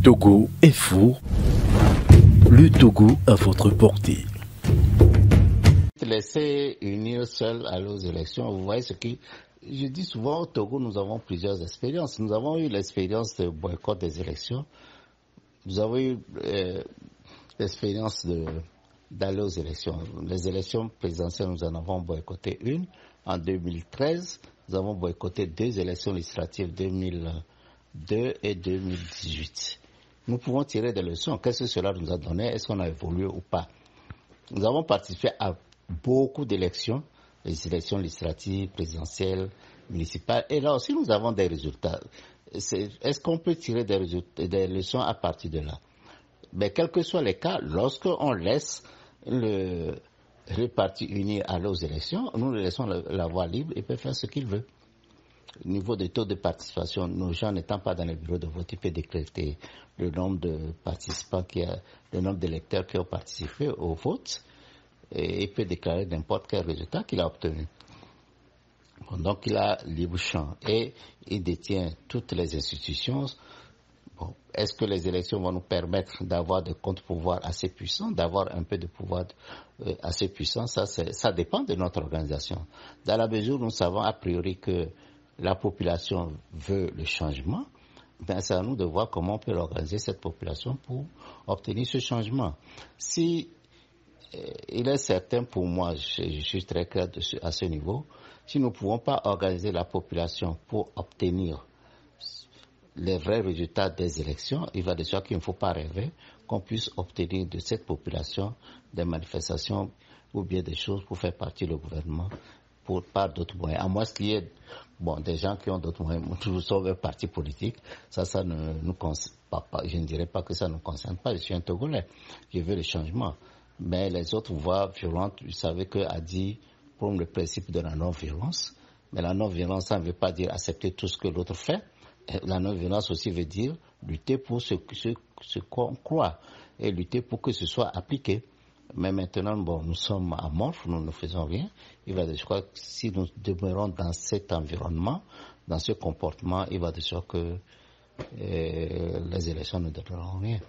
Togo est fou. Le Togo à votre portée. Laisser unir seul aller aux élections, vous voyez ce que je dis souvent au Togo, nous avons plusieurs expériences. Nous avons eu l'expérience de boycott des élections. Nous avons eu l'expérience d'aller aux élections. Les élections présidentielles, nous en avons boycotté une. En 2013, nous avons boycotté 2 élections législatives, 2002 et 2018. Nous pouvons tirer des leçons. Qu'est-ce que cela nous a donné? Est-ce qu'on a évolué ou pas? Nous avons participé à beaucoup d'élections, les élections législatives, présidentielles, municipales. Et là aussi, nous avons des résultats. Est-ce qu'on peut tirer des leçons à partir de là? Mais quels que soient les cas, lorsqu'on laisse le parti uni aller aux élections, nous le laissons la voie libre et peut faire ce qu'il veut. Au niveau des taux de participation, nos gens n'étant pas dans les bureaux de vote, il peut décréter le nombre de participants, le nombre d'électeurs qui ont participé au vote, et il peut déclarer n'importe quel résultat qu'il a obtenu. Donc il a libre champ et il détient toutes les institutions. Bon, est-ce que les élections vont nous permettre d'avoir des contre-pouvoirs assez puissants, d'avoir un peu de pouvoir assez puissant? Ça dépend de notre organisation. Dans la mesure où nous savons a priori que la population veut le changement, ben c'est à nous de voir comment on peut organiser cette population pour obtenir ce changement. Si il est certain pour moi, je suis très clair à ce niveau, si nous ne pouvons pas organiser la population pour obtenir les vrais résultats des élections, il va de soi qu'il ne faut pas rêver qu'on puisse obtenir de cette population des manifestations ou bien des choses pour faire partie du gouvernement par d'autres moyens. À moins qu'il y ait des gens qui ont d'autres moyens, nous sommes un parti politique, ça ne nous concerne pas. Je ne dirais pas que ça ne nous concerne pas, je suis un Togolais, je veux le changement. Mais les autres voies violentes, vous savez qu'a dit pour le principe de la non-violence, mais la non-violence, ça ne veut pas dire accepter tout ce que l'autre fait. La non-violence aussi veut dire lutter pour ce qu'on croit et lutter pour que ce soit appliqué. Mais maintenant, nous sommes amorphes, nous ne faisons rien. Il va de soi que si nous demeurons dans cet environnement, dans ce comportement, il va de soi que les élections ne donneront rien.